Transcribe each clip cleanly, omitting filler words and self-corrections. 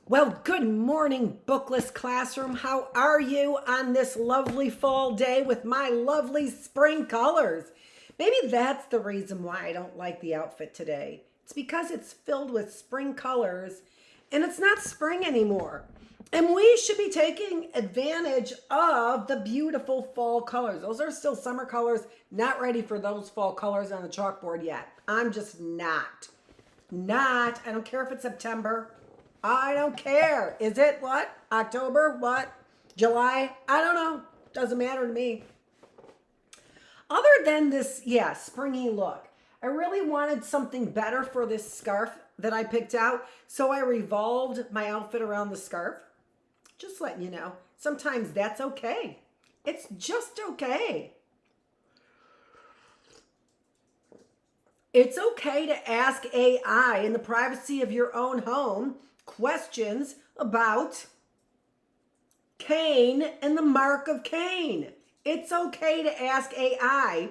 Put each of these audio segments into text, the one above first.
Well, good morning, Bookless Classroom. How are you on this lovely fall day with my lovely spring colors? Maybe that's the reason why I don't like the outfit today. It's because it's filled with spring colors and it's not spring anymore. And we should be taking advantage of the beautiful fall colors. Those are still summer colors, not ready for those fall colors on the chalkboard yet. I'm just not. I don't care if it's September. I don't care. Is it what? October? What? July? I don't know. Doesn't matter to me. Other than this, springy look, I really wanted something better for this scarf that I picked out. So I revolved my outfit around the scarf. Just letting you know, sometimes that's okay. It's just okay. It's okay to ask AI in the privacy of your own home questions about Cain and the mark of Cain. It's okay to ask AI,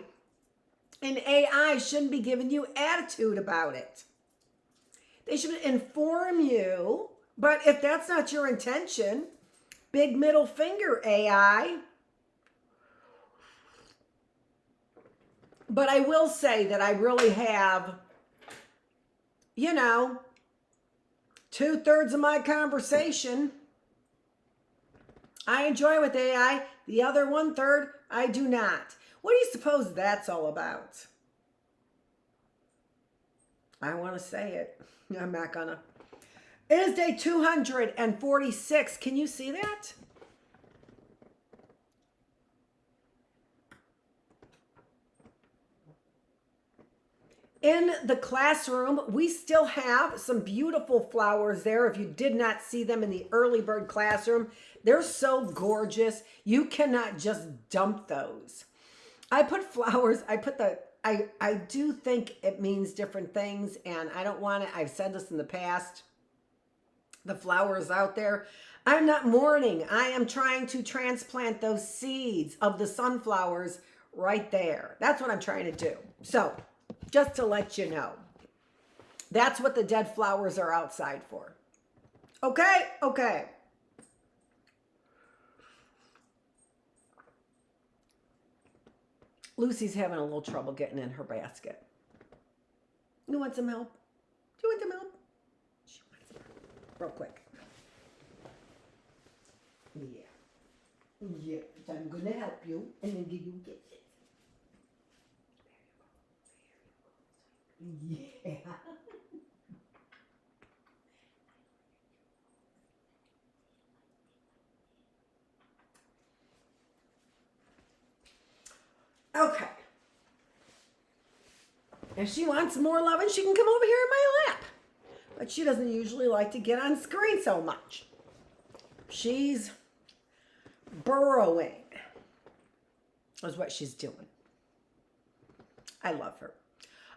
and AI shouldn't be giving you attitude about it. They should inform you, but if that's not your intention, big middle finger, AI. But I will say that I really have, 2/3 of my conversation I enjoy with AI. The other 1/3 I do not. What do you suppose that's all about? I want to say it. I'm not gonna. It is day 246. Can you see that? In the classroom, we still have some beautiful flowers there. If you did not see them in the early bird classroom, they're so gorgeous. You cannot just dump those. I put flowers, I do think it means different things, and I don't want to, I've said this in the past, the flowers out there. I'm not mourning. I am trying to transplant those seeds of the sunflowers right there. That's what I'm trying to do. So, just to let you know, that's what the dead flowers are outside for. Okay? Okay. Lucy's having a little trouble getting in her basket. You want some help? Do you want some help? She wants some help. Real quick. Yeah. Yeah. So I'm going to help you and then give you kisses. Yeah. Okay. If she wants more loving, she can come over here in my lap. But she doesn't usually like to get on screen so much. She's burrowing, is what she's doing. I love her.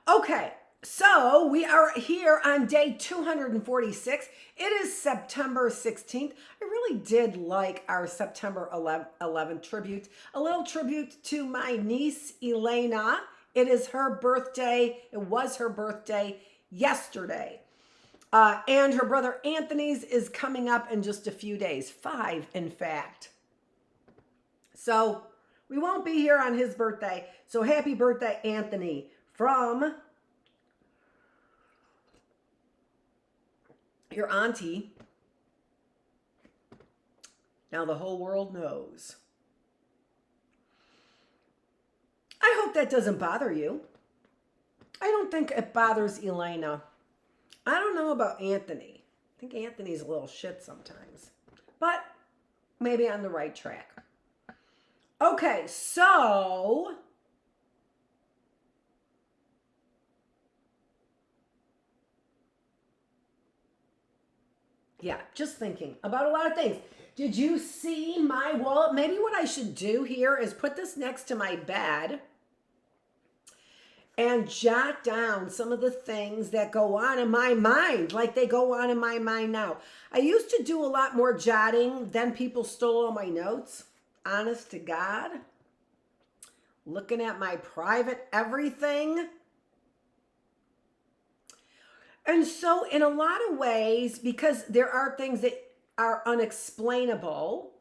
Okay, so we are here on day 246. It is September 16th. I really did like our September 11th tribute. A little tribute to my niece, Elena. It is her birthday. It was her birthday yesterday. And her brother Anthony's is coming up in just a few days. 5, in fact. So we won't be here on his birthday. So happy birthday, Anthony, from your auntie. Now the whole world knows. I hope that doesn't bother you. I don't think it bothers Elena. I don't know about Anthony. I think Anthony's a little shit sometimes. But maybe on the right track. Okay, so yeah, just thinking about a lot of things. Did you see my wallet? Maybe what I should do here is put this next to my bed and jot down some of the things that go on in my mind, like they go on in my mind now. I used to do a lot more jotting, then people stole all my notes. Honest to God. Looking at my private everything. And so in a lot of ways, because there are things that are unexplainable,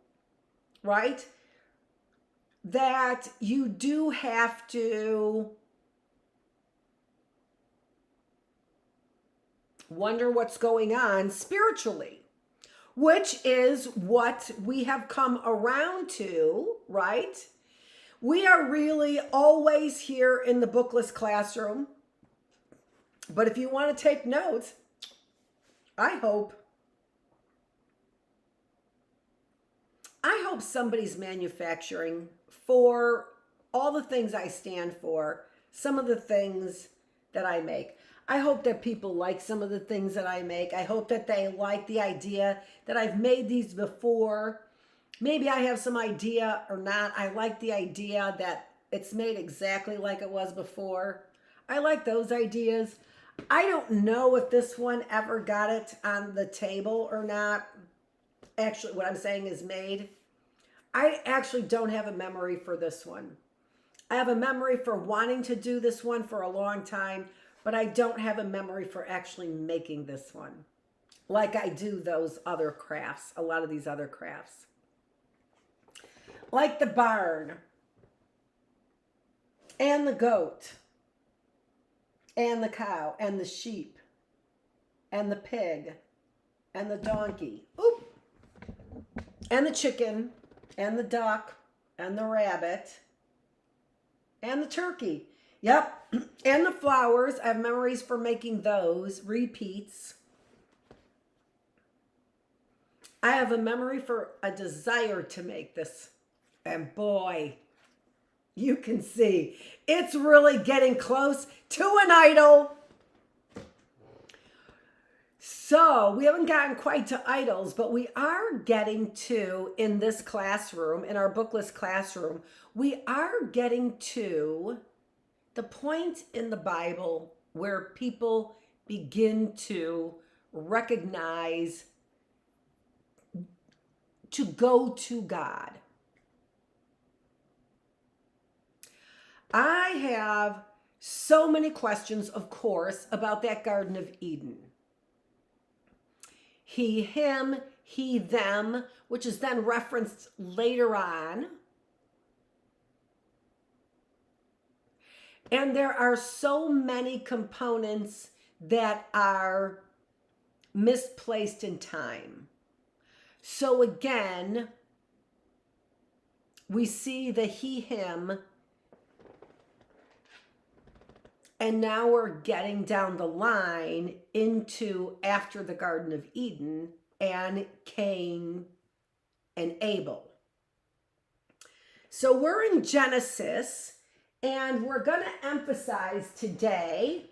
right? That you do have to wonder what's going on spiritually, which is what we have come around to, right? We are really always here in the Bookless Classroom. But if you want to take notes, I hope somebody's manufacturing for all the things I stand for, some of the things that I make. I hope that people like some of the things that I make. I hope that they like the idea that I've made these before. Maybe I have some idea or not. I like the idea that it's made exactly like it was before. I like those ideas. I don't know if this one ever got it on the table or not. Actually, what I'm saying is made. I actually don't have a memory for this one. I have a memory for wanting to do this one for a long time, but I don't have a memory for actually making this one like I do those other crafts, a lot of these other crafts. Like the barn and the goat and the cow and the sheep and the pig and the donkey, oop, and the chicken and the duck and the rabbit and the turkey. Yep. And the flowers. I have memories for making those. Repeats. I have a memory for a desire to make this. And boy, you can see it's really getting close to an idol. So we haven't gotten quite to idols, but we are getting to, in this classroom, in our Bookless Classroom, we are getting to the point in the Bible where people begin to recognize, to go to God. I have so many questions, of course, about that Garden of Eden. He, him, he, them, which is then referenced later on. And there are so many components that are misplaced in time. So again, we see the he, him, and now we're getting down the line into after the Garden of Eden and Cain and Abel. So we're in Genesis, and we're going to emphasize today,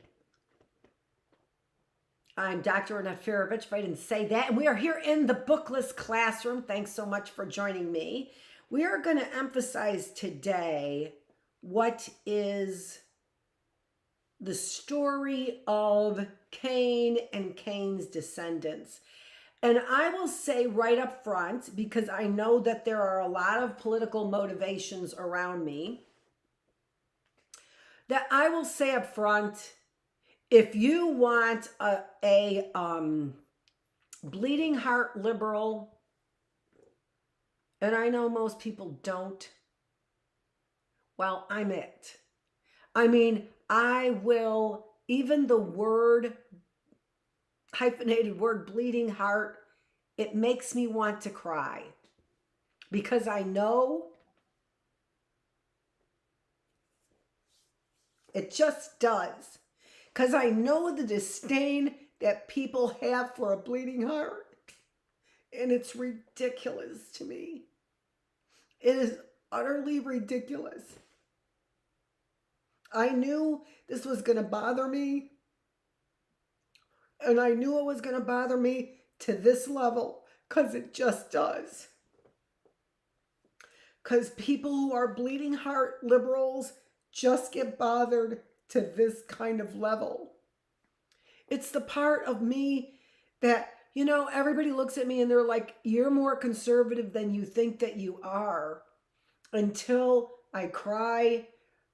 I'm Dr. Annette Feravich, if I didn't say that, and we are here in the Bookless Classroom. Thanks so much for joining me. We are going to emphasize today what is the story of Cain and Cain's descendants. And I will say right up front, because I know that there are a lot of political motivations around me, that I will say up front, if you want a bleeding heart liberal, and I know most people don't, well, I'm it. I mean, I will, even the word, hyphenated word, bleeding heart, it makes me want to cry. Because I know, it just does. Because I know the disdain that people have for a bleeding heart. And it's ridiculous to me. It is utterly ridiculous. I knew this was going to bother me. And I knew it was going to bother me to this level. Because it just does. Because people who are bleeding heart liberals just get bothered to this kind of level. It's the part of me that, you know, everybody looks at me and they're like, you're more conservative than you think that you are. Until I cry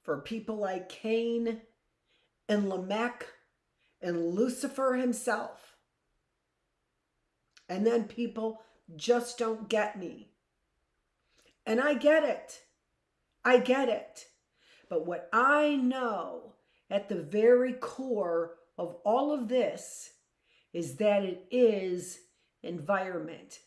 for people like Cain and Lamech and Lucifer himself. And then people just don't get me. And I get it. I get it. But what I know at the very core of all of this is that it is environment.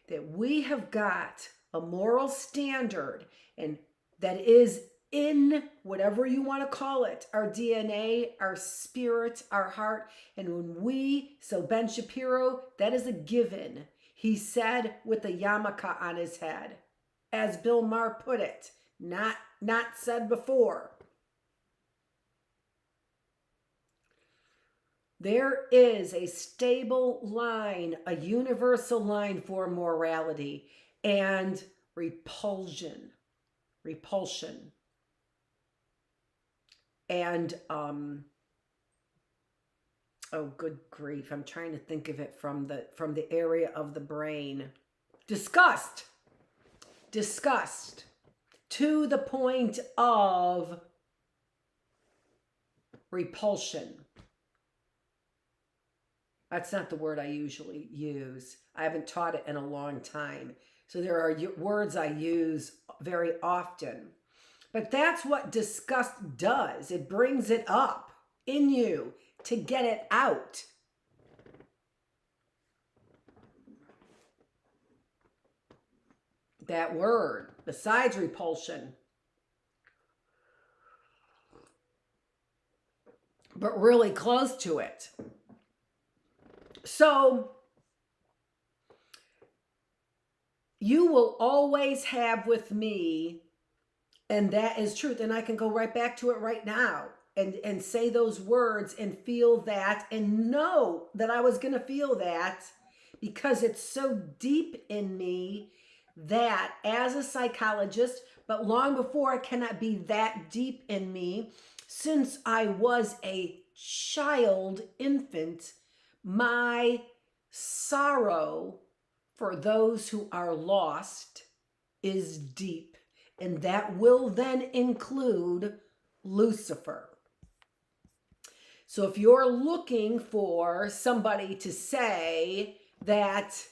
That we have got a moral standard, and that is in whatever you want to call it, our DNA, our spirit, our heart. And so Ben Shapiro, that is a given. He said with a yarmulke on his head, as Bill Maher put it, not said before. There is a stable line, a universal line for morality and repulsion. And, oh, good grief. I'm trying to think of it from the area of the brain. Disgust to the point of repulsion. That's not the word I usually use. I haven't taught it in a long time. So there are words I use very often. But that's what disgust does. It brings it up in you to get it out. That word, besides repulsion. But really close to it. So, you will always have with me, and that is truth. And I can go right back to it right now and say those words and feel that and know that I was going to feel that because it's so deep in me that as a psychologist, but long before it cannot be that deep in me, since I was a child, infant, my sorrow for those who are lost is deep. And that will then include Lucifer. So if you're looking for somebody to say that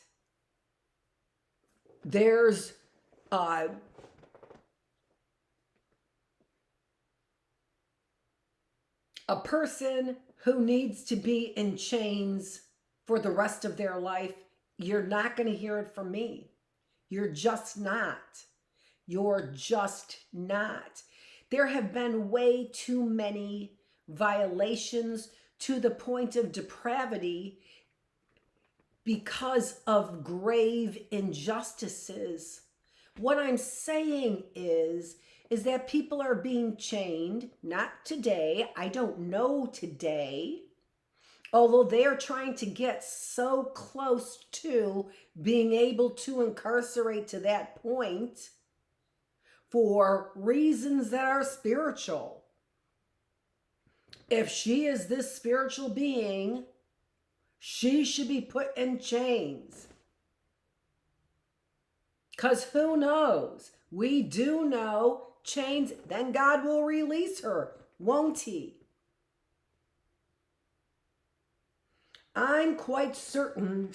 there's a person who needs to be in chains for the rest of their life, you're not going to hear it from me. You're just not. You're just not. There have been way too many violations to the point of depravity because of grave injustices. What I'm saying is that people are being chained, not today. I don't know today. Although they are trying to get so close to being able to incarcerate to that point for reasons that are spiritual. If she is this spiritual being, she should be put in chains. Because who knows? We do know chains, then God will release her, won't he? I'm quite certain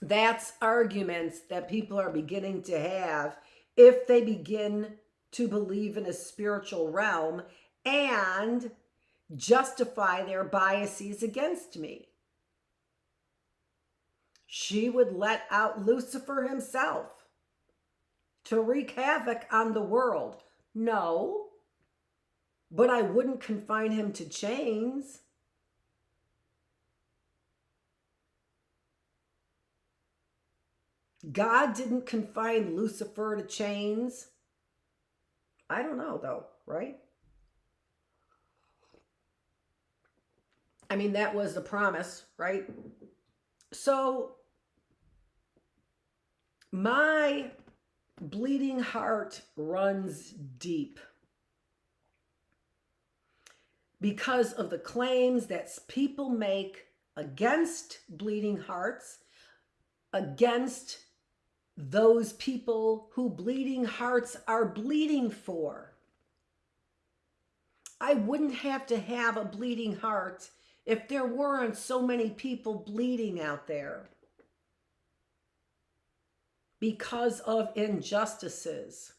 that's arguments that people are beginning to have if they begin to believe in a spiritual realm and justify their biases against me. She would let out Lucifer himself to wreak havoc on the world. No, but I wouldn't confine him to chains. God didn't confine Lucifer to chains. I don't know though, right? I mean, that was the promise, right? So my bleeding heart runs deep because of the claims that people make against bleeding hearts, against those people who bleeding hearts are bleeding for. I wouldn't have to have a bleeding heart if there weren't so many people bleeding out there because of injustices.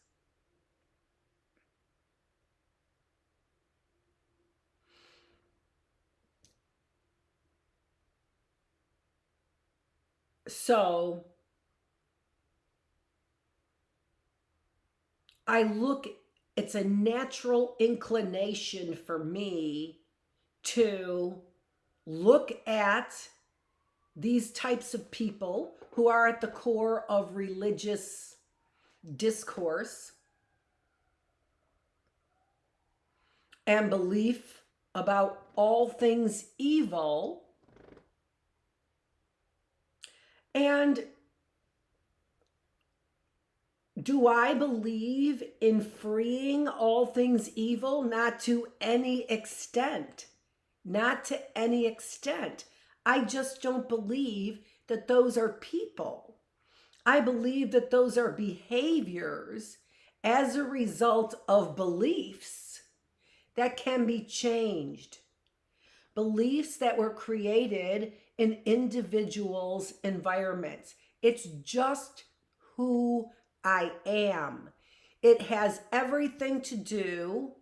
So it's a natural inclination for me to look at these types of people who are at the core of religious discourse and belief about all things evil, and do I believe in freeing all things evil? Not to any extent. Not to any extent. I just don't believe that those are people. I believe that those are behaviors as a result of beliefs that can be changed. Beliefs that were created in individuals' environments. It's just who I am. It has everything to do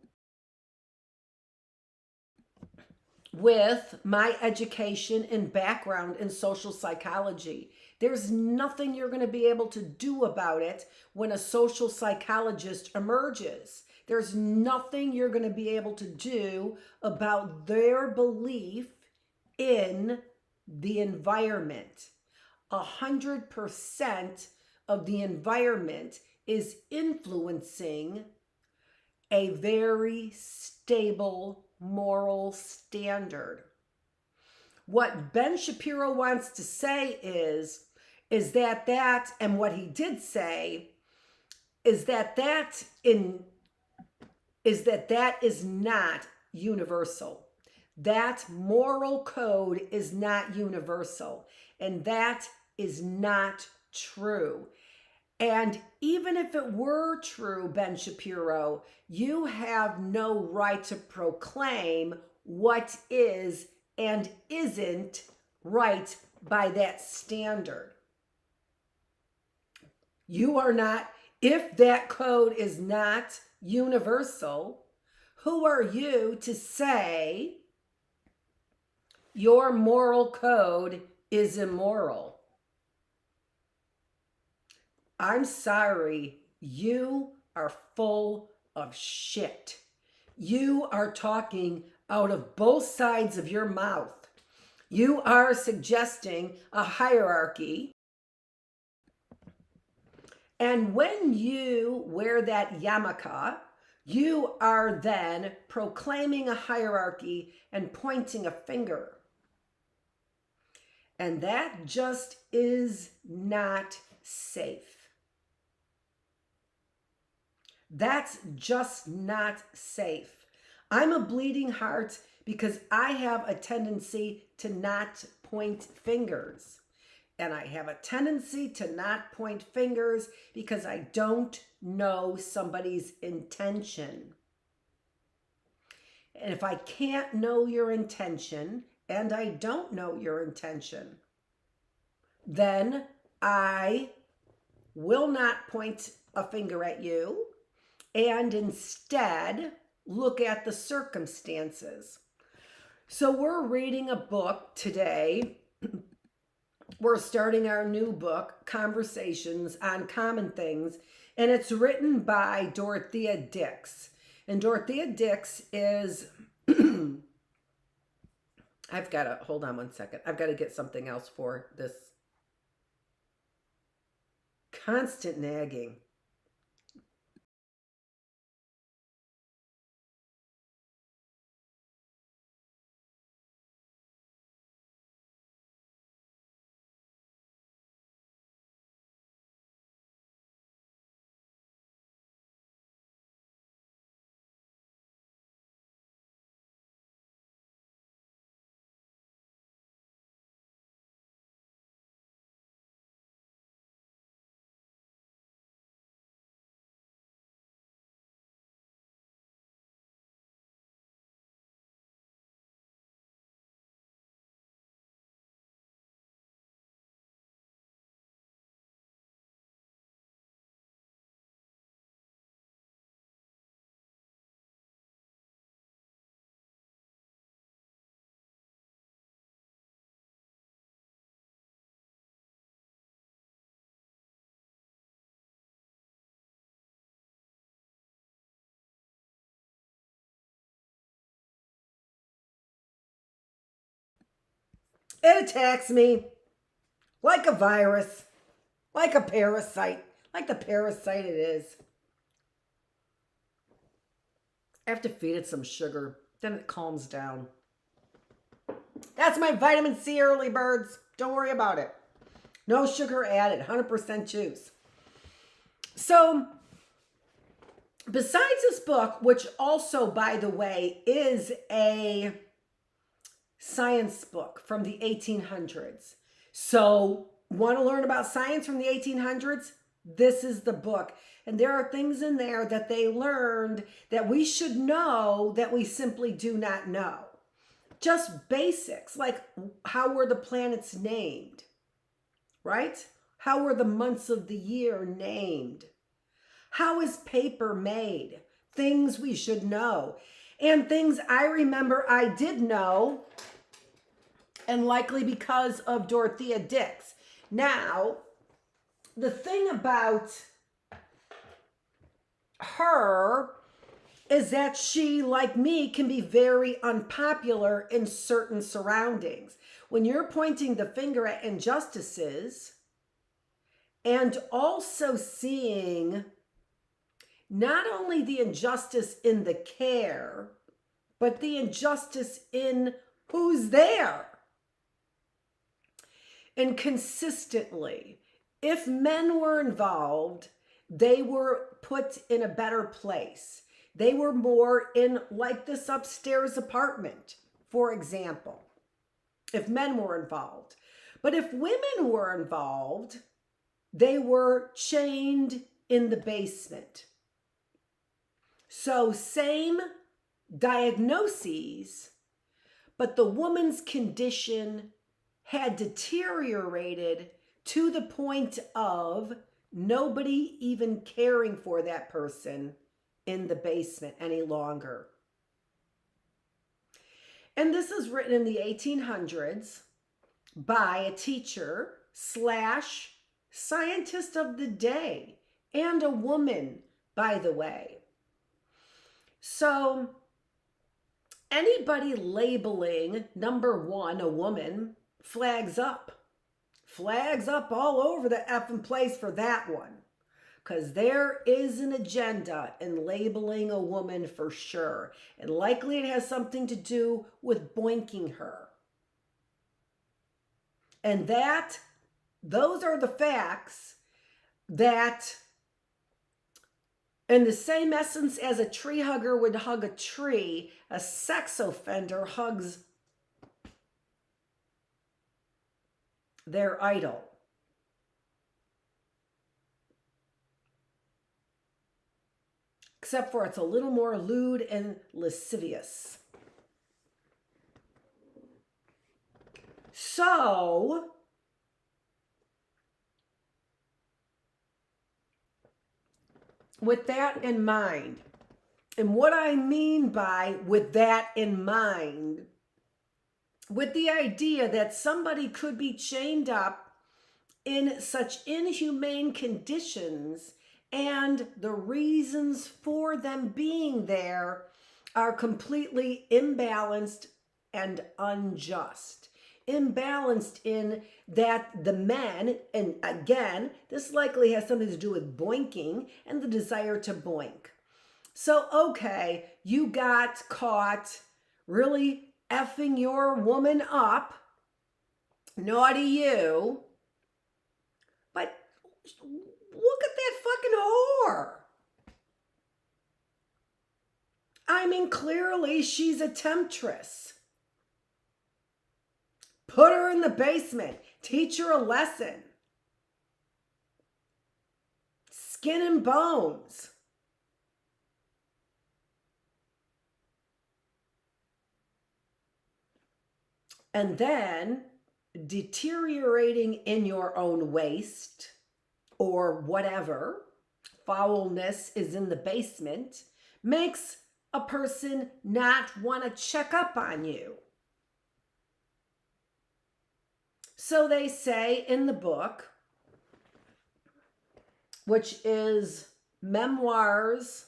with my education and background in social psychology. There's nothing you're going to be able to do about it when a social psychologist emerges. There's nothing you're going to be able to do about their belief in the environment. 100% of the environment is influencing a very stable moral standard. What Ben Shapiro wants to say is that, and what he did say is that is not universal. That moral code is not universal, and that is not true. And even if it were true, Ben Shapiro, you have no right to proclaim what is and isn't right by that standard. You are not, if that code is not universal, who are you to say your moral code is immoral? I'm sorry, you are full of shit. You are talking out of both sides of your mouth. You are suggesting a hierarchy. And when you wear that yarmulke, you are then proclaiming a hierarchy and pointing a finger. And that just is not safe. That's just not safe. I'm a bleeding heart because I have a tendency to not point fingers. And I have a tendency to not point fingers because I don't know somebody's intention. And if I can't know your intention, and I don't know your intention, then I will not point a finger at you, and instead look at the circumstances. So we're reading a book today. We're starting our new book, Conversations on Common Things, and it's written by Dorothea Dix. And Dorothea Dix is, hold on one second. I've got to get something else for this constant nagging. It attacks me like a virus, like a parasite, like the parasite it is. I have to feed it some sugar, then it calms down. That's my vitamin C, early birds. Don't worry about it. No sugar added, 100% juice. So, besides this book, which also, by the way, is a science book from the 1800s. So, want to learn about science from the 1800s? This is the book. And there are things in there that they learned that we should know that we simply do not know. Just basics, like how were the planets named, right? How were the months of the year named? How is paper made? Things we should know. And things I remember I did know, and likely because of Dorothea Dix. Now, the thing about her is that she, like me, can be very unpopular in certain surroundings. When you're pointing the finger at injustices and also seeing not only the injustice in the care, but the injustice in who's there. And consistently, if men were involved, they were put in a better place. They were more in, like this upstairs apartment, for example, if men were involved. But if women were involved, they were chained in the basement. So same diagnoses, but the woman's condition had deteriorated to the point of nobody even caring for that person in the basement any longer. And this is written in the 1800s by a teacher / scientist of the day, and a woman, by the way. So anybody labeling number one a woman flags up all over the effing place for that one. Because there is an agenda in labeling a woman for sure. And likely it has something to do with boinking her. And those are the facts that, in the same essence as a tree hugger would hug a tree, a sex offender hugs their idol. Except for it's a little more lewd and lascivious. So, with that in mind, and what I mean by with that in mind, with the idea that somebody could be chained up in such inhumane conditions and the reasons for them being there are completely imbalanced and unjust. Imbalanced in that the men, and again, this likely has something to do with boinking and the desire to boink. So, okay, you got caught really effing your woman up. Naughty you. But look at that fucking whore. I mean, clearly she's a temptress. Put her in the basement. Teach her a lesson. Skin and bones. And then deteriorating in your own waste or whatever, foulness is in the basement, makes a person not want to check up on you. So they say in the book, which is Memoirs.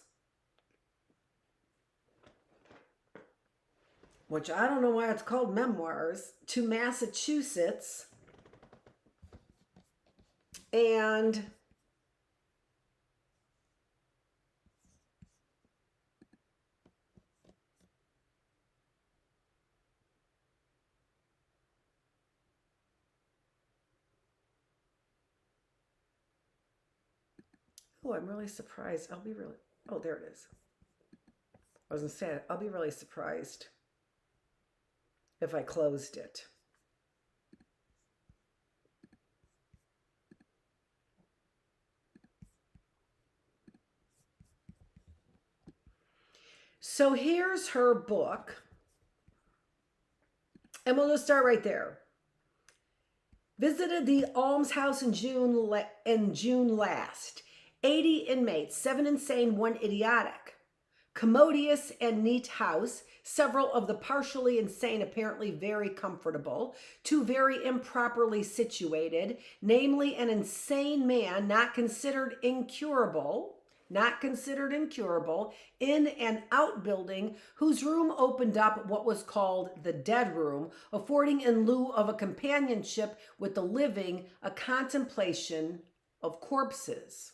which I don't know why it's called memoirs, to Massachusetts. And oh, I'm really surprised. Oh, there it is. I was going to say, I'll be really surprised if I closed it. So here's her book. And we'll just start right there. Visited the almshouse in June last. 80 inmates, 7 insane, 1 idiotic. Commodious and neat house. Several of the partially insane apparently very comfortable. 2 very improperly situated, namely an insane man not considered incurable, in an outbuilding whose room opened up what was called the dead room, affording in lieu of a companionship with the living a contemplation of corpses.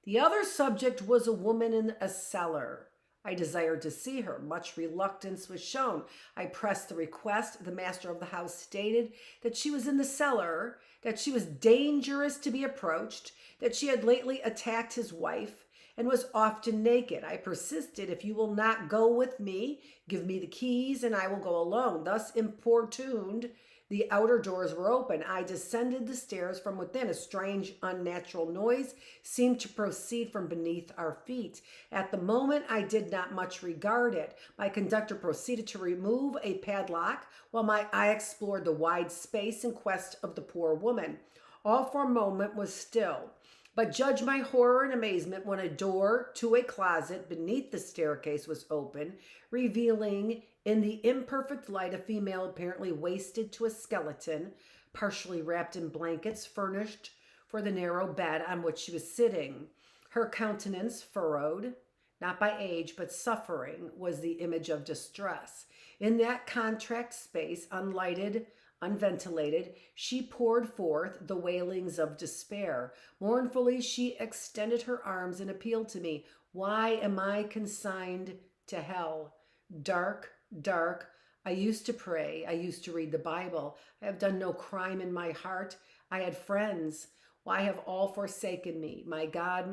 The other subject was a woman in a cellar. I desired to see her. Much reluctance was shown. I pressed the request. The master of the house stated that she was in the cellar, that she was dangerous to be approached, that she had lately attacked his wife and was often naked. I persisted, if you will not go with me, give me the keys and I will go alone. Thus importuned, the outer doors were open. I descended the stairs from within. A strange, unnatural noise seemed to proceed from beneath our feet. At the moment, I did not much regard it. My conductor proceeded to remove a padlock while my eye explored the wide space in quest of the poor woman. All for a moment was still. But judge my horror and amazement when a door to a closet beneath the staircase was open, revealing in the imperfect light a female apparently wasted to a skeleton, partially wrapped in blankets, furnished for the narrow bed on which she was sitting. Her countenance, furrowed, not by age but suffering, was the image of distress. In that contract space, unlighted, unventilated, she poured forth the wailings of despair. Mournfully, she extended her arms and appealed to me. Why am I consigned to hell? Dark, dark. I used to pray. I used to read the Bible. I have done no crime in my heart. I had friends. Why have all forsaken me? My God,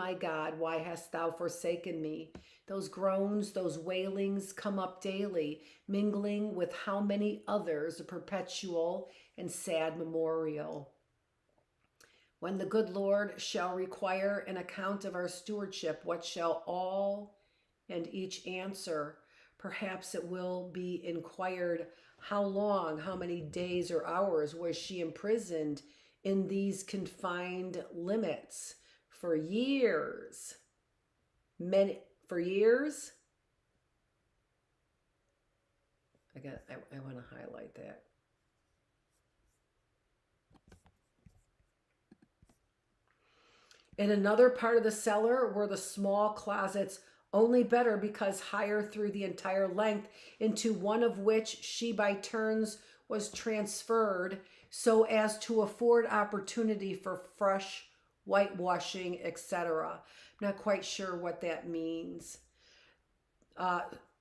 why hast thou forsaken me? Those groans, those wailings come up daily, mingling with how many others, a perpetual and sad memorial. When the good Lord shall require an account of our stewardship, what shall all and each answer? Perhaps it will be inquired, how long, how many days or hours was she imprisoned in these confined limits? For years. For years? I want to highlight that. In another part of the cellar were the small closets, only better because higher through the entire length, into one of which she by turns was transferred so as to afford opportunity for fresh whitewashing, etc. I'm not quite sure what that means.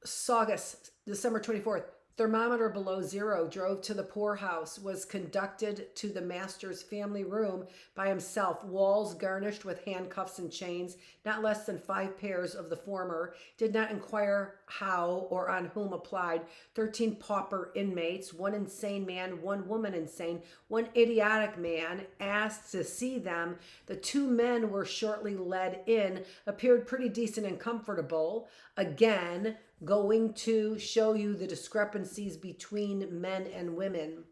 Saugus, December 24th. Thermometer below zero, drove to the poorhouse, was conducted to the master's family room by himself, walls garnished with handcuffs and chains, not less than 5 pairs of the former, did not inquire how or on whom applied. 13 pauper inmates, 1 insane man, 1 woman insane, 1 idiotic man, asked to see them. The 2 men were shortly led in, appeared pretty decent and comfortable. Again, going to show you the discrepancies between men and women.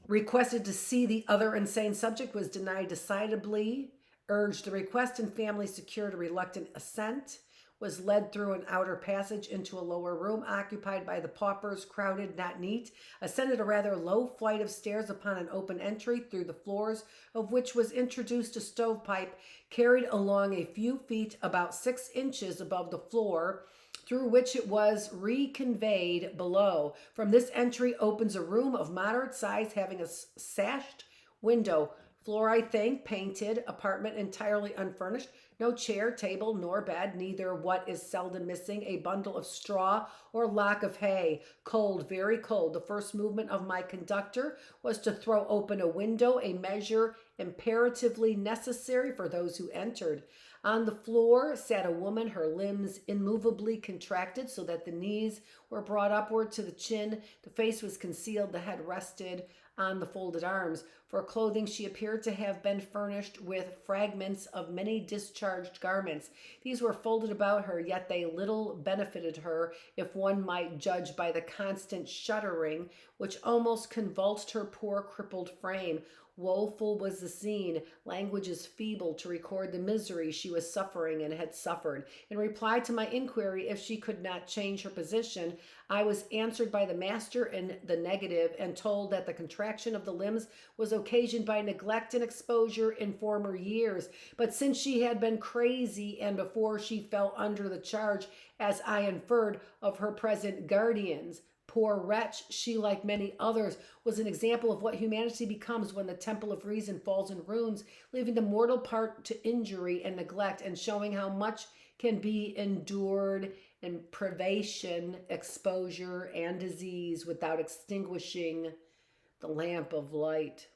Requested to see the other insane subject, was denied decidedly. Urged the request and family secured a reluctant assent. Was led through an outer passage into a lower room occupied by the paupers, crowded, not neat. Ascended a rather low flight of stairs upon an open entry, through the floors of which was introduced a stovepipe, carried along a few feet about 6 inches above the floor, through which it was reconveyed below. From this entry opens a room of moderate size having a sashed window. Floor, I think, painted, apartment entirely unfurnished. No chair, table, nor bed, neither what is seldom missing, a bundle of straw or lock of hay. Cold, very cold. The first movement of my conductor was to throw open a window, a measure imperatively necessary for those who entered. On the floor sat a woman, her limbs immovably contracted so that the knees were brought upward to the chin. The face was concealed, the head rested on the folded arms. For clothing, she appeared to have been furnished with fragments of many discharged garments. These were folded about her, yet they little benefited her, if one might judge by the constant shuddering which almost convulsed her poor crippled frame. Woeful was the scene. Language is feeble to record the misery she was suffering and had suffered. In reply to my inquiry if she could not change her position, I was answered by the master in the negative and told that the contraction of the limbs was occasioned by neglect and exposure in former years. But since she had been crazy and before she fell under the charge, as I inferred, of her present guardians, poor wretch, she, like many others, was an example of what humanity becomes when the temple of reason falls in ruins, leaving the mortal part to injury and neglect, and showing how much can be endured in privation, exposure, and disease without extinguishing the lamp of light.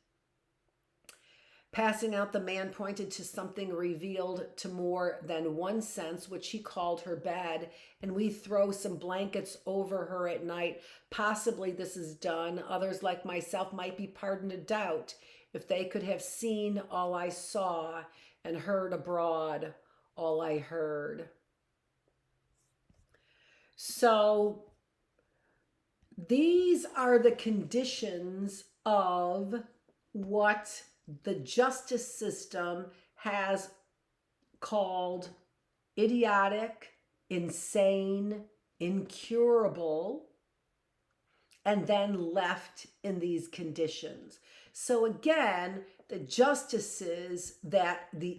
Passing out, the man pointed to something revealed to more than one sense, which he called her bed, and we throw some blankets over her at night. Possibly this is done. Others like myself might be pardoned a doubt if they could have seen all I saw and heard abroad all I heard. So these are the conditions of what the justice system has called idiotic, insane, incurable, and then left in these conditions. So again, the justices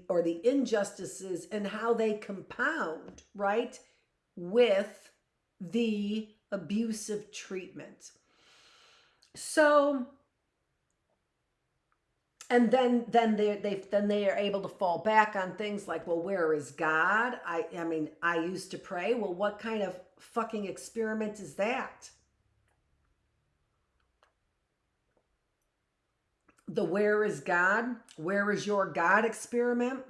or the injustices and how they compound, right, with the abusive treatment. So, and then they are able to fall back on things like, well, where is God? I mean, I used to pray. Well, what kind of fucking experiment is that? The where is God? Where is your God experiment?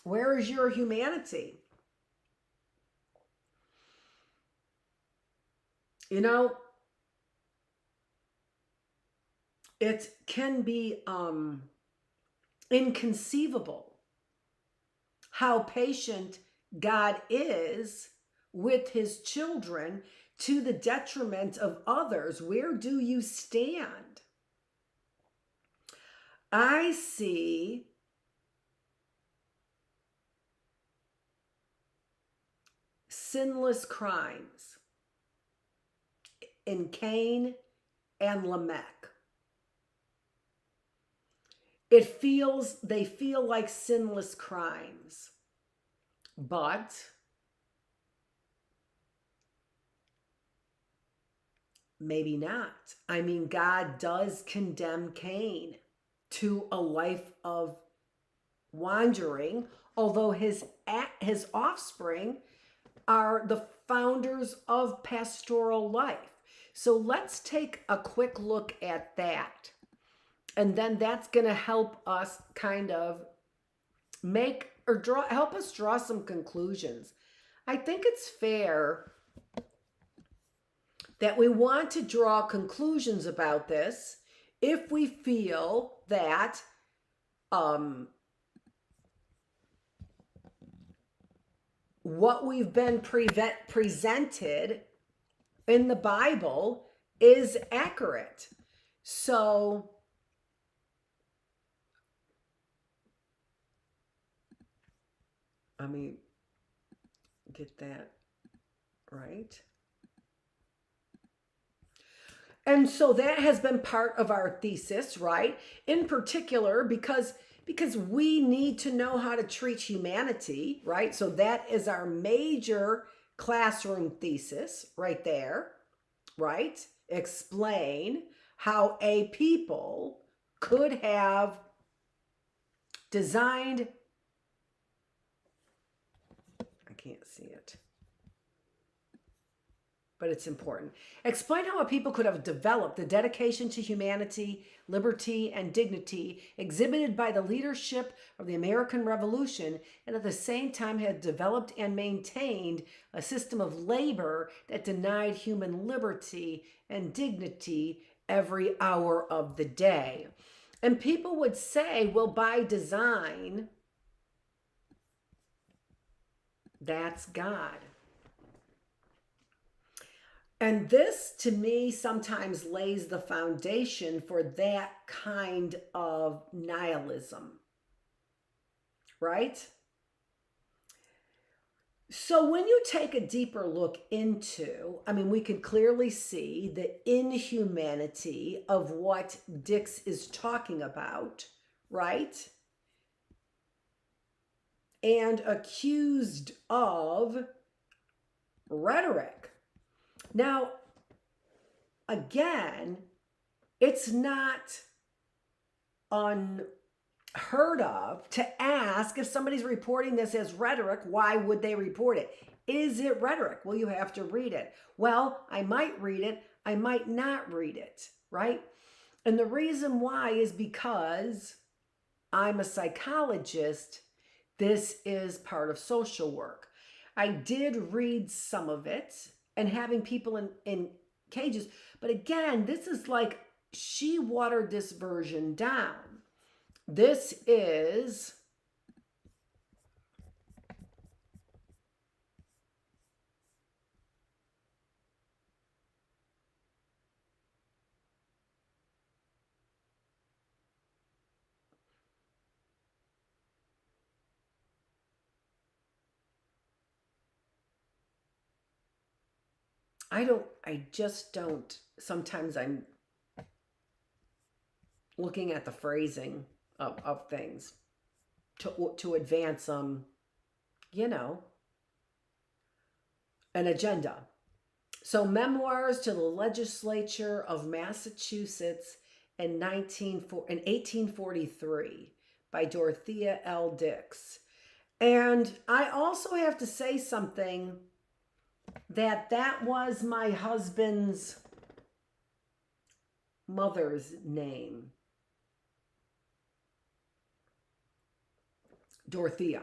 Where is your humanity? You know, it can be inconceivable how patient God is with his children to the detriment of others. Where do you stand? I see sinless crimes in Cain and Lamech. They feel like sinless crimes, but maybe not. I mean, God does condemn Cain to a life of wandering, although his offspring are the founders of pastoral life. So let's take a quick look at that. And then that's going to help us kind of help us draw some conclusions. I think it's fair that we want to draw conclusions about this if we feel that what we've been presented in the Bible is accurate. So let me get that right. And so that has been part of our thesis, right? In particular, because because we need to know how to treat humanity, right? So that is our major classroom thesis right there, right? Explain how a people could have designed, I can't see it, but it's important. Explain how a people could have developed the dedication to humanity, liberty, and dignity exhibited by the leadership of the American Revolution, and at the same time had developed and maintained a system of labor that denied human liberty and dignity every hour of the day. And people would say, well, by design, that's God. And this, to me, sometimes lays the foundation for that kind of nihilism, right? So when you take a deeper look into, I mean, we can clearly see the inhumanity of what Dix is talking about, right? And accused of rhetoric. Now, again, it's not unheard of to ask if somebody's reporting this as rhetoric, why would they report it? Is it rhetoric? Well, you have to read it. Well, I might read it, I might not read it, right? And the reason why is because I'm a psychologist. This is part of social work. I did read some of it, and having people in cages. But again, this is like, she watered this version down. This is I just don't, sometimes I'm looking at the phrasing of things to advance, you know, an agenda. So Memoirs to the Legislature of Massachusetts in 1843 by Dorothea L. Dix. And I also have to say something, that was my husband's mother's name, Dorothea.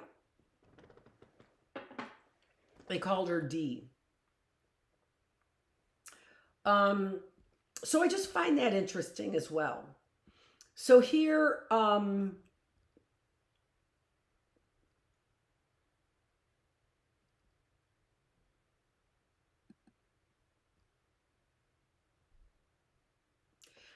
They called her Dee. So I just find that interesting as well. So here,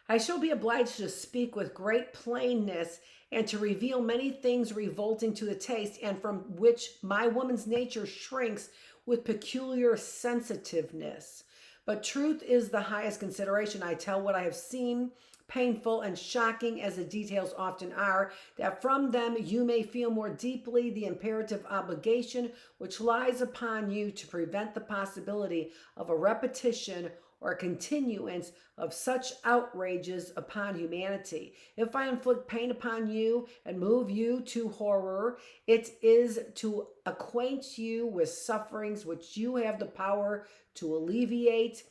I shall be obliged to speak with great plainness and to reveal many things revolting to the taste, and from which my woman's nature shrinks with peculiar sensitiveness. But truth is the highest consideration. I tell what I have seen, painful and shocking as the details often are, that from them you may feel more deeply the imperative obligation which lies upon you to prevent the possibility of a repetition or continuance of such outrages upon humanity. If I inflict pain upon you and move you to horror, it is to acquaint you with sufferings which you have the power to alleviate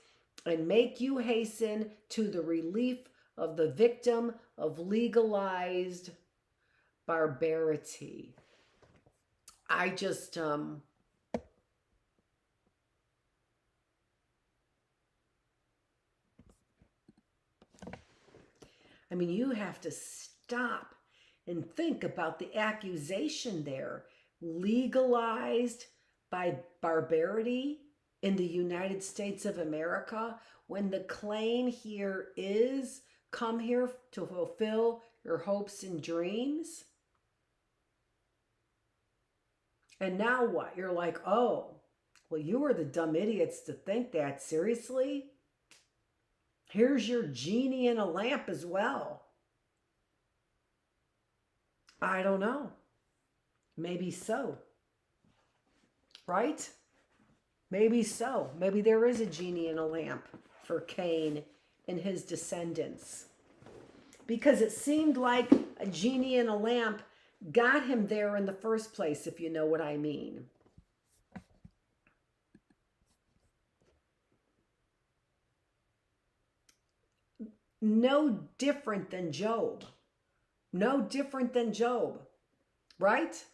and make you hasten to the relief of the victim of legalized barbarity. I just, I mean, you have to stop and think about the accusation there. Legalized by barbarity in the United States of America, when the claim here is, come here to fulfill your hopes and dreams. And now what? You're like, oh, well, you were the dumb idiots to think that. Seriously? Here's your genie in a lamp as well. I don't know. Maybe so. Right? Maybe so. Maybe there is a genie in a lamp for Cain and his descendants. Because it seemed like a genie in a lamp got him there in the first place, if you know what I mean. No different than Job. No different than Job, right?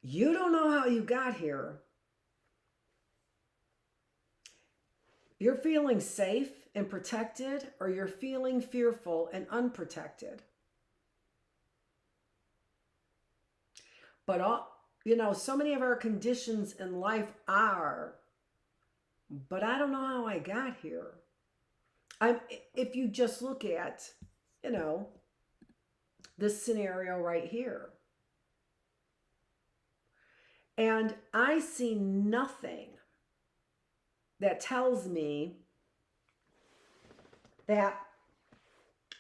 You don't know how you got here. You're feeling safe and protected, or you're feeling fearful and unprotected. But so many of our conditions in life are, but I don't know how I got here. If you just look at, this scenario right here. And I see nothing that tells me that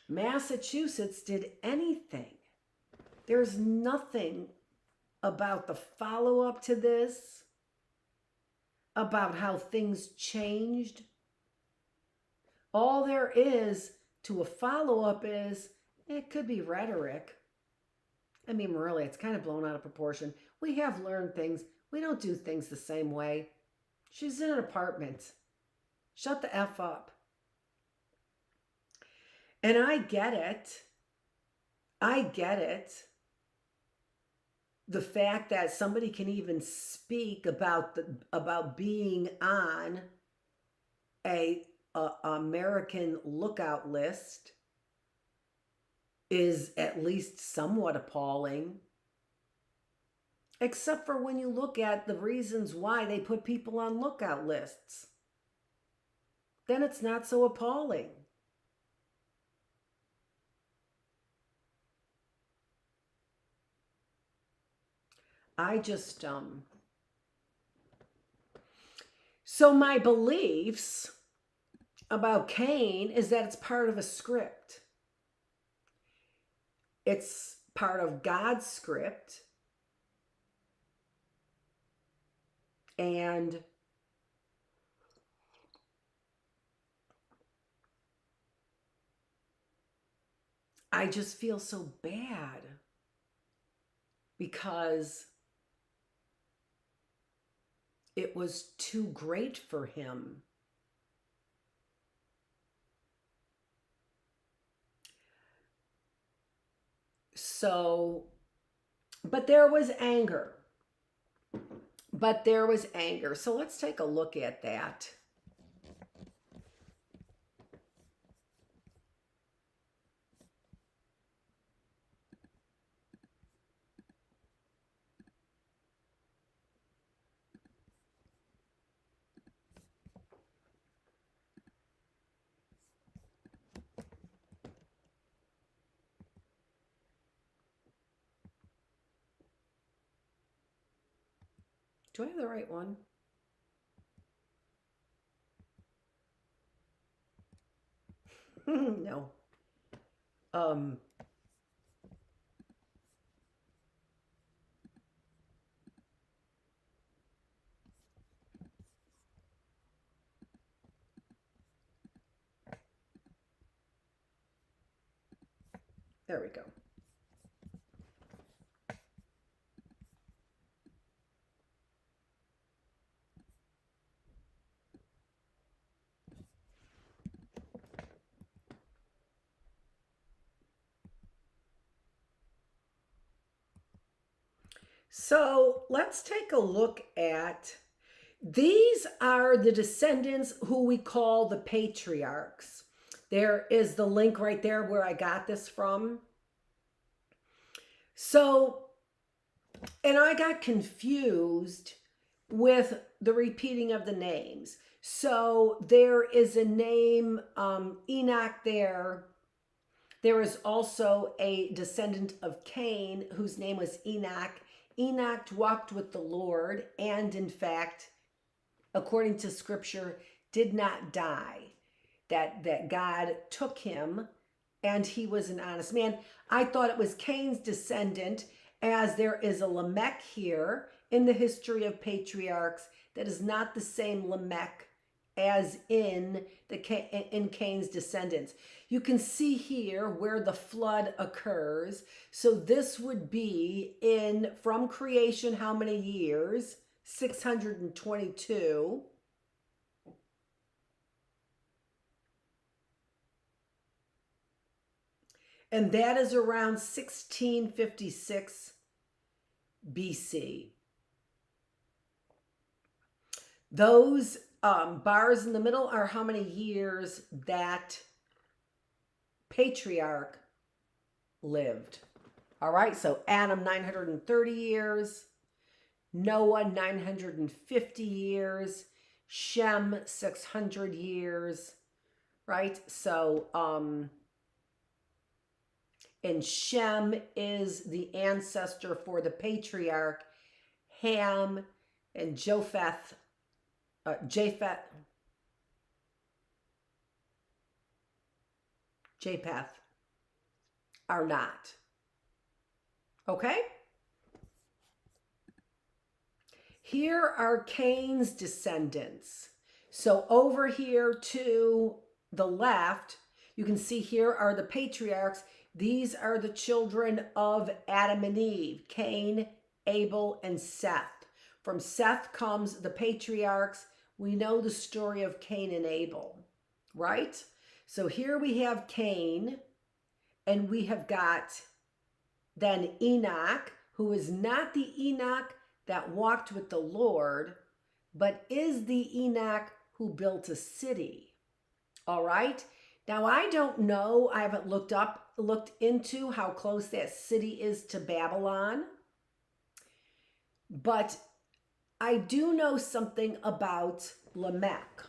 Massachusetts did anything. There's nothing about the follow-up to this, about how things changed. All there is to a follow-up is, it could be rhetoric. I mean, really, it's kind of blown out of proportion. We have learned things. We don't do things the same way. She's in an apartment. Shut the F up. And I get it. I get it. The fact that somebody can even speak about being on a American lookout list is at least somewhat appalling. Except for when you look at the reasons why they put people on lookout lists. Then it's not so appalling. I just, so my beliefs about Cain is that it's part of a script. It's part of God's script. And I just feel so bad because it was too great for him. So, but there was anger. So let's take a look at that. Do I have the right one? No. There we go. So let's take a look at, these are the descendants who we call the patriarchs. There is the link right there where I got this from. So, and I got confused with the repeating of the names. So there is a name, Enoch there. There is also a descendant of Cain whose name was Enoch. Enoch walked with the Lord and, in fact, according to scripture, did not die. That God took him and he was an honest man. I thought it was Cain's descendant, as there is a Lamech here in the history of patriarchs that is not the same Lamech as in Cain's descendants. You can see here where the flood occurs. So this would be in, from creation, how many years? 622. And that is around 1656 BC. Those bars in the middle are how many years that patriarch lived. All right, so Adam 930 years, Noah 950 years, Shem 600 years, right? So and Shem is the ancestor for the patriarch. Ham and Japheth are not. Okay? Here are Cain's descendants. So over here to the left, you can see here are the patriarchs. These are the children of Adam and Eve, Cain, Abel, and Seth. From Seth comes the patriarchs. We know the story of Cain and Abel, right? So here we have Cain, and we have got then Enoch, who is not the Enoch that walked with the Lord, but is the Enoch who built a city. All right? Now, I don't know, I haven't looked into how close that city is to Babylon, but I do know something about Lamech.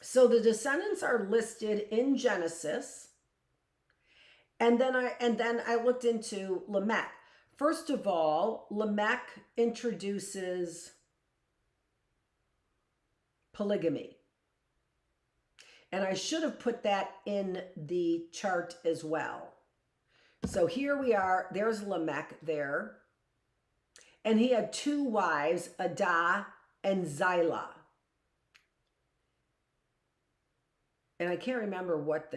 So the descendants are listed in Genesis, and then I looked into Lamech. First of all, Lamech introduces polygamy. And I should have put that in the chart as well. So here we are. There's Lamech there. And he had two wives, Adah and Zillah. And I can't remember what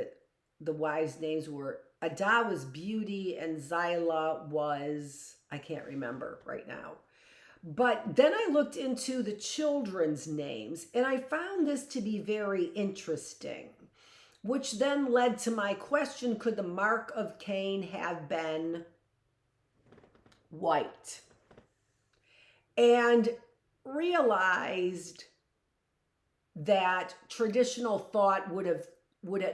the wives' names were. Adah was beauty and Zillah was, I can't remember right now. But then I looked into the children's names, and I found this to be very interesting, which then led to my question, could the mark of Cain have been white? And realized that traditional thought would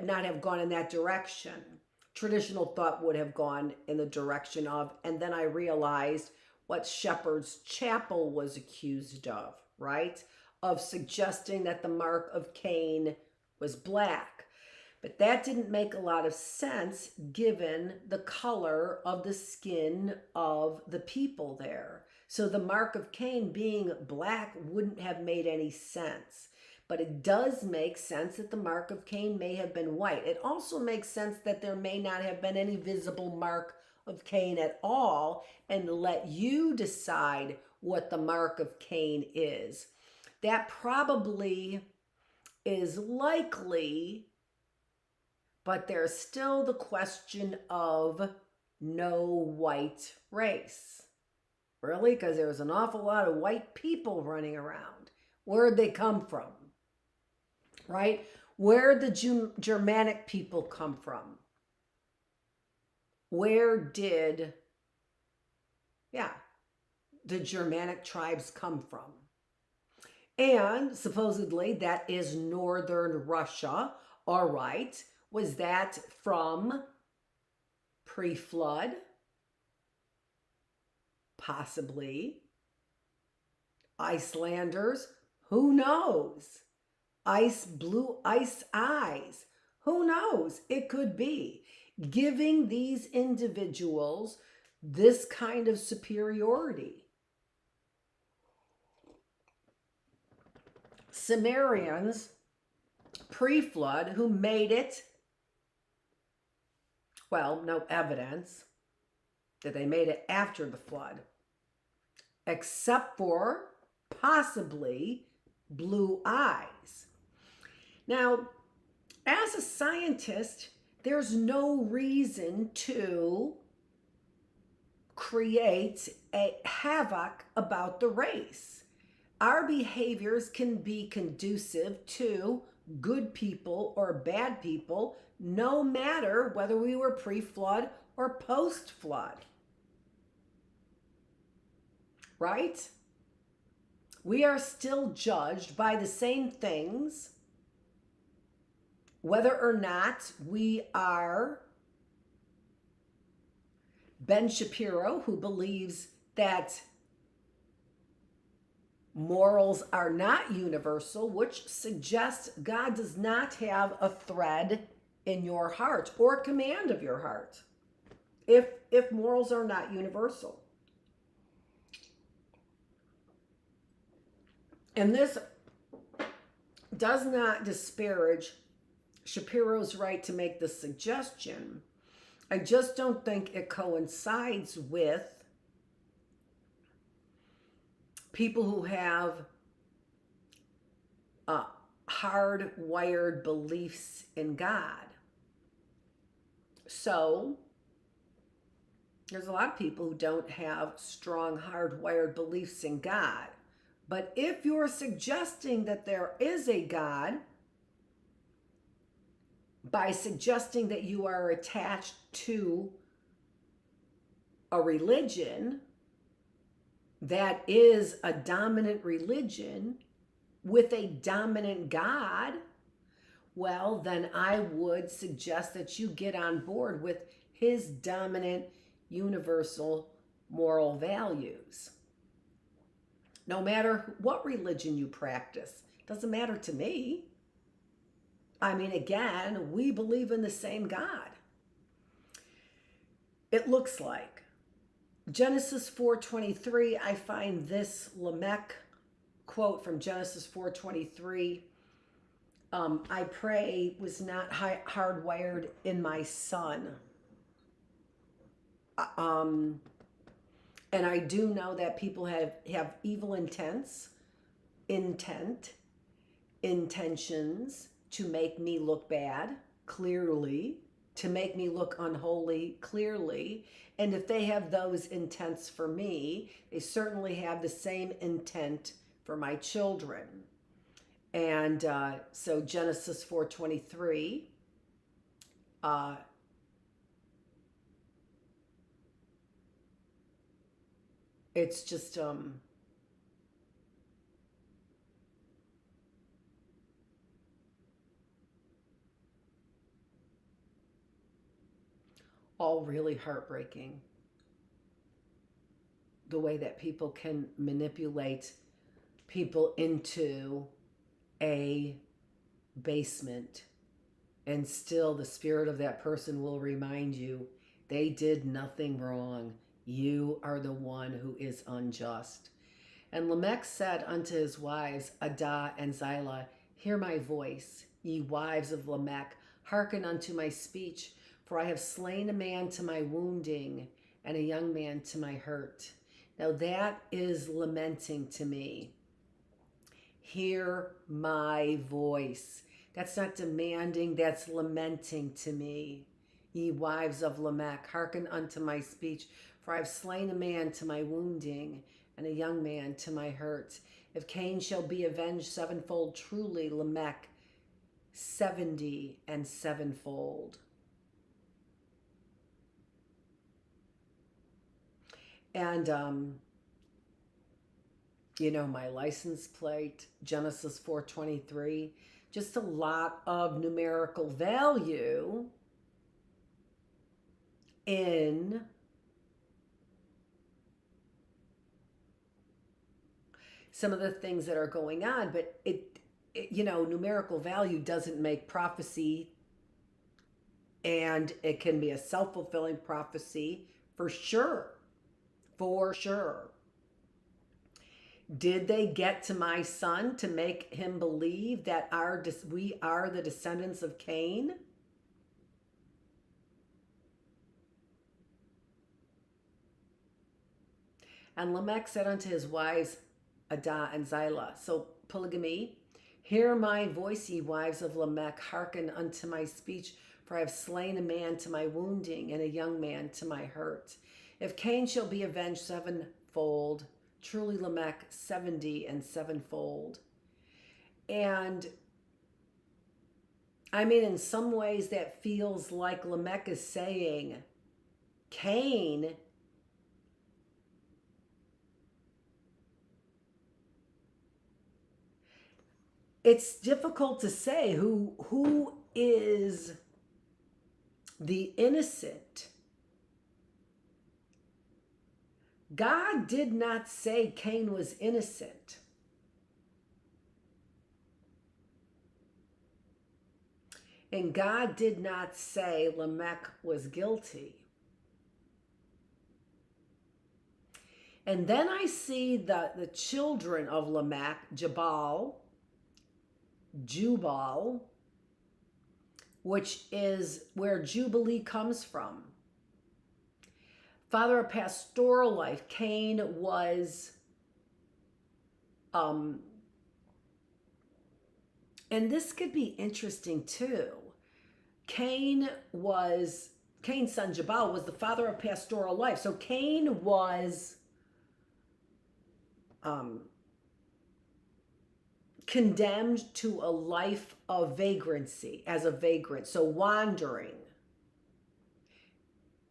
not have gone in that direction. Traditional thought would have gone in the direction of, and then I realized what Shepherd's Chapel was accused of, right? Of suggesting that the mark of Cain was black. But that didn't make a lot of sense given the color of the skin of the people there. So the mark of Cain being black wouldn't have made any sense. But it does make sense that the mark of Cain may have been white. It also makes sense that there may not have been any visible mark of Cain at all, and let you decide what the mark of Cain is. That probably is likely, but there's still the question of no white race. Really? Because there's an awful lot of white people running around. Where'd they come from? Right? Where'd the Germanic people come from? Where did, the Germanic tribes come from? And supposedly that is northern Russia. All right. Was that from pre-flood? Possibly. Icelanders? Who knows? Blue ice eyes? Who knows? It could be. Giving these individuals this kind of superiority. Sumerians, pre-flood, who made it Well, no evidence that they made it after the flood, except for possibly blue eyes. Now, as a scientist, there's no reason to create a havoc about the race. Our behaviors can be conducive to good people or bad people, no matter whether we were pre-flood or post-flood. Right? We are still judged by the same things, whether or not we are Ben Shapiro, who believes that morals are not universal, which suggests God does not have a thread in your heart or command of your heart if morals are not universal. And this does not disparage Shapiro's right to make the suggestion. I just don't think it coincides with people who have hardwired beliefs in God. So there's a lot of people who don't have strong hardwired beliefs in God. But if you're suggesting that there is a God by suggesting that you are attached to a religion that is a dominant religion with a dominant God, well, then I would suggest that you get on board with his dominant universal moral values. No matter what religion you practice, doesn't matter to me. I mean, again, we believe in the same God. It looks like Genesis 4:23, I find this Lamech quote from Genesis 4:23, I pray was not hardwired in my son. And I do know that people have evil intentions to make me look bad, clearly, to make me look unholy, clearly. And if they have those intents for me, they certainly have the same intent for my children. And so Genesis 4:23, it's just all really heartbreaking, the way that people can manipulate people into a basement, and still the spirit of that person will remind you they did nothing wrong. You are the one who is unjust. And Lamech said unto his wives, Adah and Zillah, hear my voice, ye wives of Lamech, hearken unto my speech, for I have slain a man to my wounding, and a young man to my hurt. Now that is lamenting to me. Hear my voice. That's not demanding, that's lamenting to me. Ye wives of Lamech, hearken unto my speech, for I have slain a man to my wounding, and a young man to my hurt. If Cain shall be avenged sevenfold, truly Lamech 70 and sevenfold. And, my license plate, Genesis 4:23, just a lot of numerical value in some of the things that are going on, but it numerical value doesn't make prophecy, and it can be a self-fulfilling prophecy for sure. For sure. Did they get to my son to make him believe that we are the descendants of Cain? And Lamech said unto his wives Adah and Zillah. So polygamy. Hear my voice, ye wives of Lamech. Hearken unto my speech. For I have slain a man to my wounding, and a young man to my hurt. If Cain shall be avenged sevenfold, truly Lamech 70 and sevenfold. And I mean, in some ways that feels like Lamech is saying, Cain, it's difficult to say who is the innocent. God did not say Cain was innocent. And God did not say Lamech was guilty. And then I see the children of Lamech, Jubal, which is where Jubilee comes from. Father of pastoral life, Cain was, and this could be interesting too. Cain's son Jubal was the father of pastoral life. So Cain was condemned to a life of vagrancy, as a vagrant, so wandering.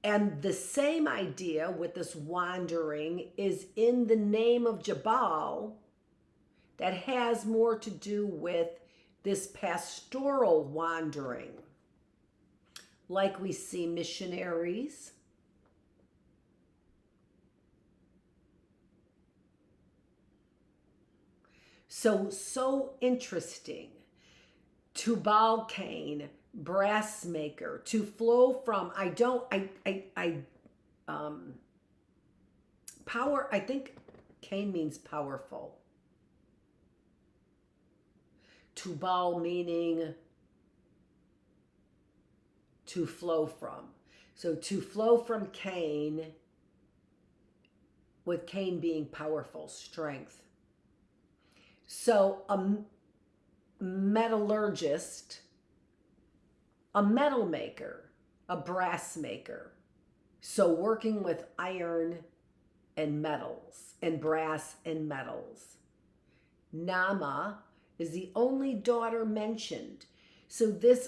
And the same idea with this wandering is in the name of Jubal that has more to do with this pastoral wandering. Like we see missionaries, so interesting. Tubal Cain, brass maker, to flow from, power, I think Cain means powerful. Tubal meaning to flow from. So to flow from Cain, with Cain being powerful, strength. So a metallurgist, a metal maker, a brass maker. So working with iron and metals, and brass and metals. Nama is the only daughter mentioned. So this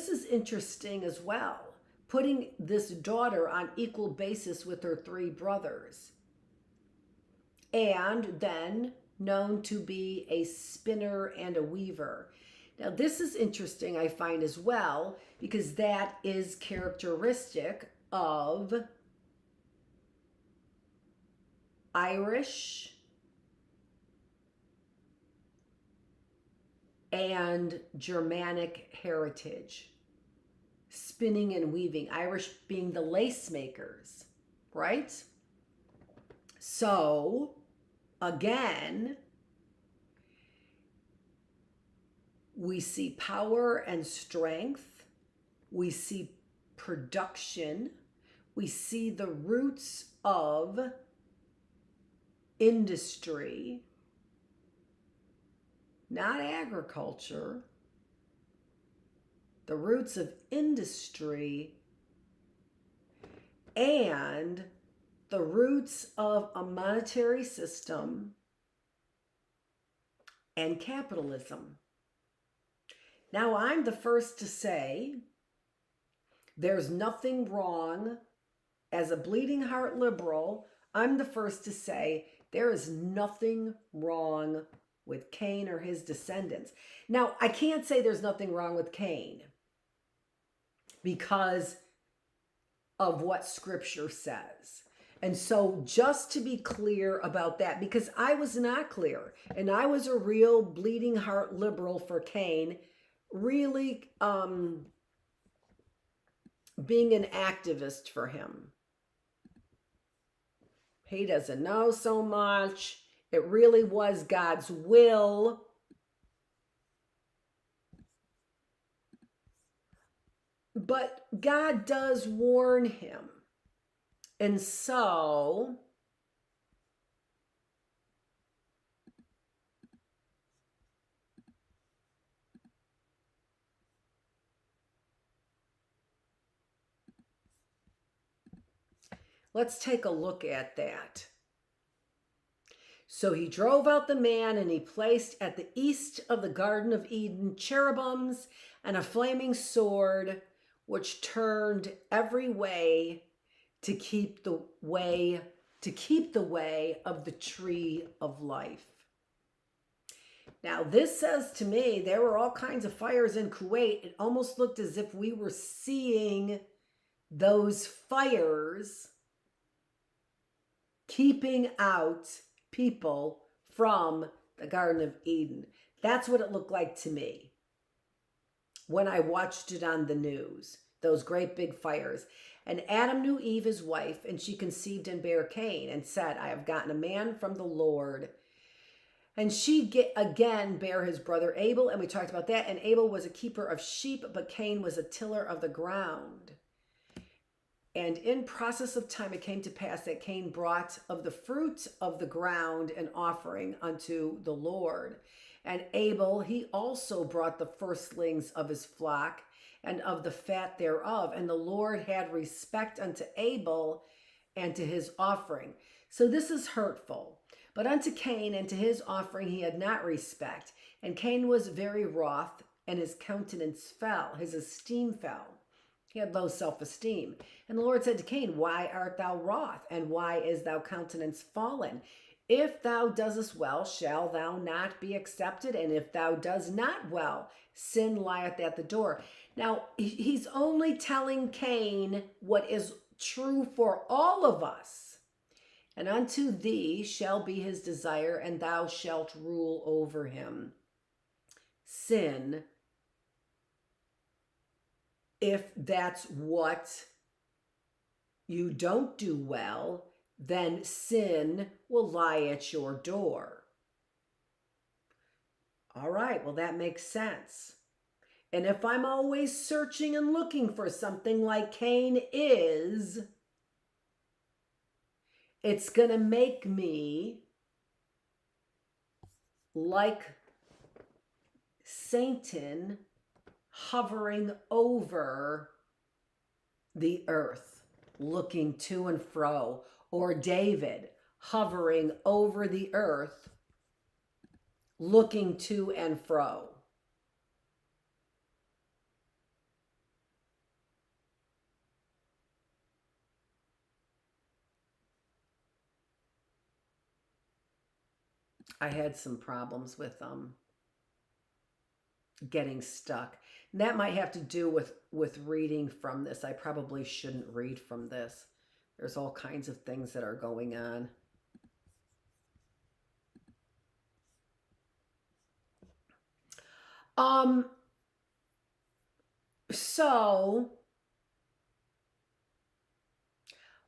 is interesting as well, putting this daughter on equal basis with her three brothers. And then known to be a spinner and a weaver. Now this is interesting, I find, as well, because that is characteristic of Irish and Germanic heritage. Spinning and weaving, Irish being the lace makers, right? So, again, we see power and strength. We see production. We see the roots of industry, not agriculture. The roots of industry and the roots of a monetary system and capitalism. Now, I'm the first to say there's nothing wrong. As a bleeding heart liberal, I'm the first to say there is nothing wrong with Cain or his descendants. Now, I can't say there's nothing wrong with Cain because of what Scripture says. And so just to be clear about that, because I was not clear, and I was a real bleeding heart liberal for Cain, really being an activist for him. He doesn't know so much. It really was God's will. But God does warn him. And so Let's take a look at that. So he drove out the man, and he placed at the east of the Garden of Eden cherubims and a flaming sword, which turned every way to keep the way of the tree of life. Now, this says to me there were all kinds of fires in Kuwait. It almost looked as if we were seeing those fires keeping out people from the Garden of Eden. That's what it looked like to me when I watched it on the news, those great big fires. And Adam knew Eve, his wife, and she conceived and bare Cain, and said, I have gotten a man from the Lord. And she again bare his brother Abel, and we talked about that. And Abel was a keeper of sheep, but Cain was a tiller of the ground. And in process of time it came to pass that Cain brought of the fruit of the ground an offering unto the Lord. And Abel, he also brought the firstlings of his flock and of the fat thereof. And the Lord had respect unto Abel and to his offering. So this is hurtful. But unto Cain and to his offering he had not respect. And Cain was very wroth, and his countenance fell, his esteem fell. He had low self-esteem. And the Lord said to Cain, why art thou wroth, and why is thou countenance fallen? If thou doest well, shall thou not be accepted? And if thou does not well, sin lieth at the door. Now, he's only telling Cain what is true for all of us. And unto thee shall be his desire, and thou shalt rule over him. Sin, if that's what you don't do well, then sin will lie at your door. All right, well, that makes sense. And if I'm always searching and looking for something like Cain is, it's going to make me like Satan hovering over the earth, looking to and fro, or David hovering over the earth, looking to and fro. I had some problems with getting stuck. And that might have to do with reading from this. I probably shouldn't read from this. There's all kinds of things that are going on. So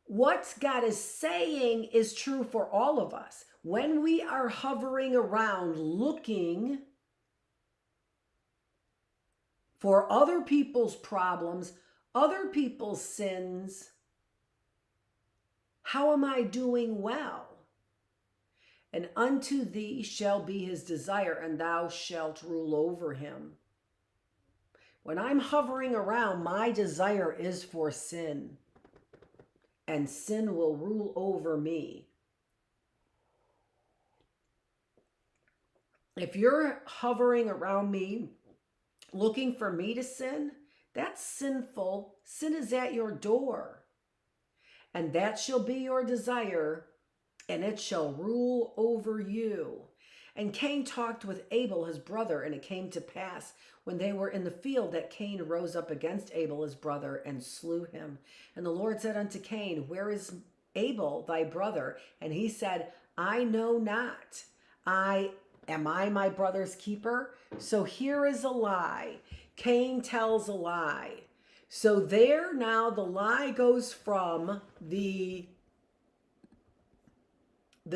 what God is saying is true for all of us. When we are hovering around looking for other people's problems, other people's sins, how am I doing well? And unto thee shall be his desire, and thou shalt rule over him. When I'm hovering around, my desire is for sin, and sin will rule over me. If you're hovering around me, looking for me to sin, that's sinful. Sin is at your door. And that shall be your desire, and it shall rule over you. And Cain talked with Abel, his brother, and it came to pass when they were in the field that Cain rose up against Abel, his brother, and slew him. And the Lord said unto Cain, where is Abel, thy brother? And he said, I know not. Am I my brother's keeper? So here is a lie. Cain tells a lie. So there now the lie goes from the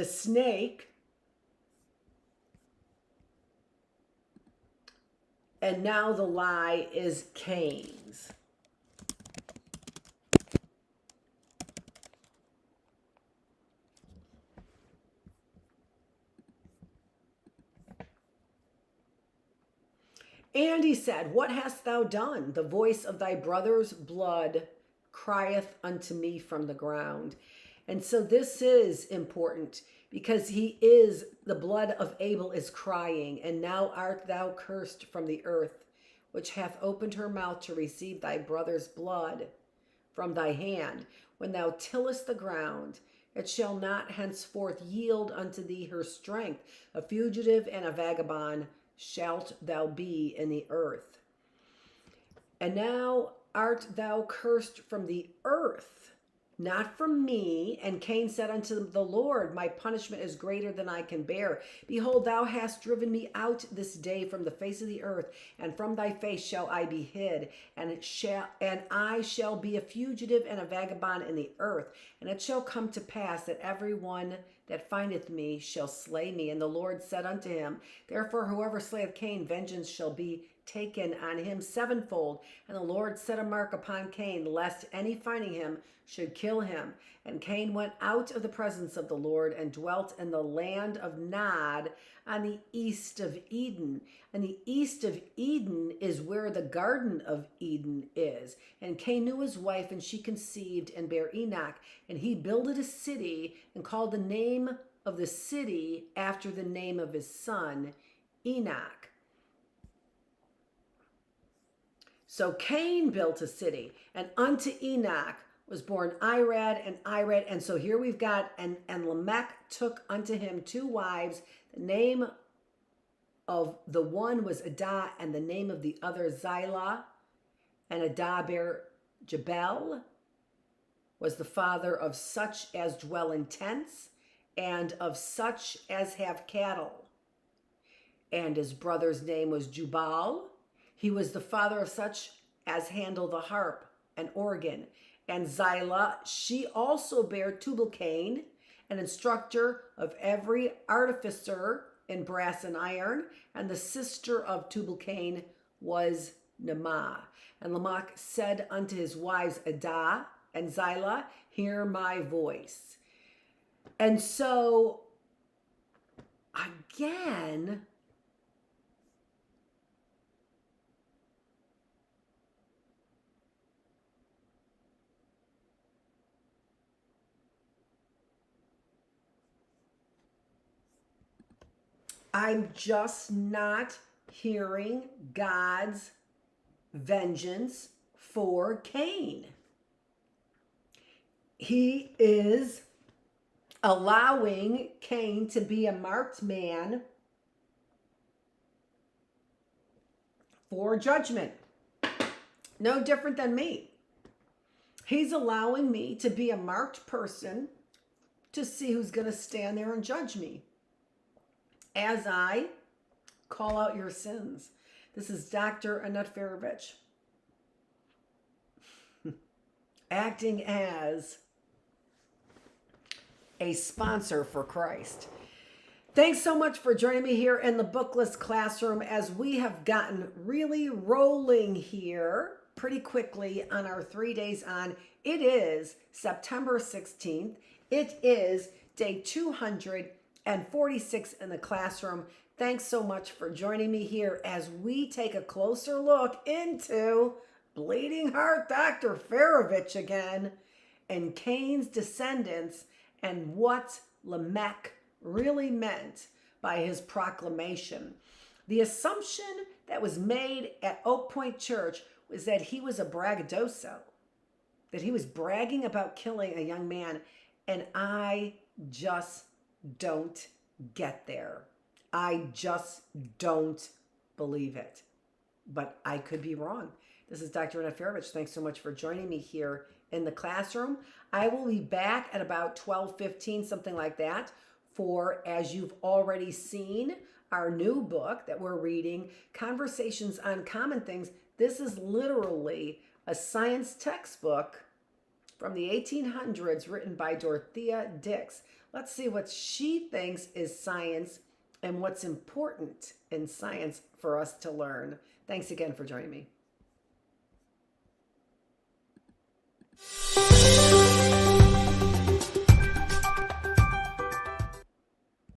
snake, and now the lie is Cain's. And he said, what hast thou done? The voice of thy brother's blood crieth unto me from the ground. And so this is important because the blood of Abel is crying, and now art thou cursed from the earth, which hath opened her mouth to receive thy brother's blood from thy hand. When thou tillest the ground, it shall not henceforth yield unto thee her strength. A fugitive and a vagabond shalt thou be in the earth. And now art thou cursed from the earth, not from me. And Cain said unto the Lord, my punishment is greater than I can bear. Behold, thou hast driven me out this day from the face of the earth, and from thy face shall I be hid, and I shall be a fugitive and a vagabond in the earth. And it shall come to pass that every one that findeth me shall slay me. And the Lord said unto him, therefore whoever slayeth Cain, vengeance shall be taken on him sevenfold. And the Lord set a mark upon Cain, lest any finding him should kill him. And Cain went out of the presence of the Lord and dwelt in the land of Nod on the east of Eden. And the east of Eden is where the Garden of Eden is. And Cain knew his wife, and she conceived and bare Enoch. And he builded a city and called the name of the city after the name of his son, Enoch. So Cain built a city, and unto Enoch was born Irad. And so here we've got, and Lamech took unto him two wives. The name of the one was Adah, and the name of the other Zillah. And Adah bare Jabal, was the father of such as dwell in tents, and of such as have cattle. And his brother's name was Jubal. He was the father of such as handle the harp and organ. And Zillah, she also bare Tubal-Cain, an instructor of every artificer in brass and iron. And the sister of Tubal-Cain was Naamah. And Lamech said unto his wives Adah and Zillah, hear my voice. And so, again, I'm just not hearing God's vengeance for Cain. He is allowing Cain to be a marked man for judgment. No different than me. He's allowing me to be a marked person to see who's going to stand there and judge me as I call out your sins. This is Dr. Annette Feravich, acting as a sponsor for Christ. Thanks so much for joining me here in the Bookless Classroom as we have gotten really rolling here pretty quickly on our 3 days on. It is September 16th. It is day 246 in the classroom. Thanks so much for joining me here as we take a closer look into Bleeding Heart Dr. Feravich again and Cain's descendants and what Lamech really meant by his proclamation. The assumption that was made at Oak Point Church was that he was a braggadocio, that he was bragging about killing a young man, and I just don't get there. I just don't believe it, but I could be wrong. This is Dr. Annette Feravich. Thanks so much for joining me here in the classroom. I will be back at about 12:15, something like that, for, as you've already seen, our new book that we're reading, Conversations on Common Things. This is literally a science textbook from the 1800s written by Dorothea Dix. Let's see what she thinks is science and what's important in science for us to learn. Thanks again for joining me.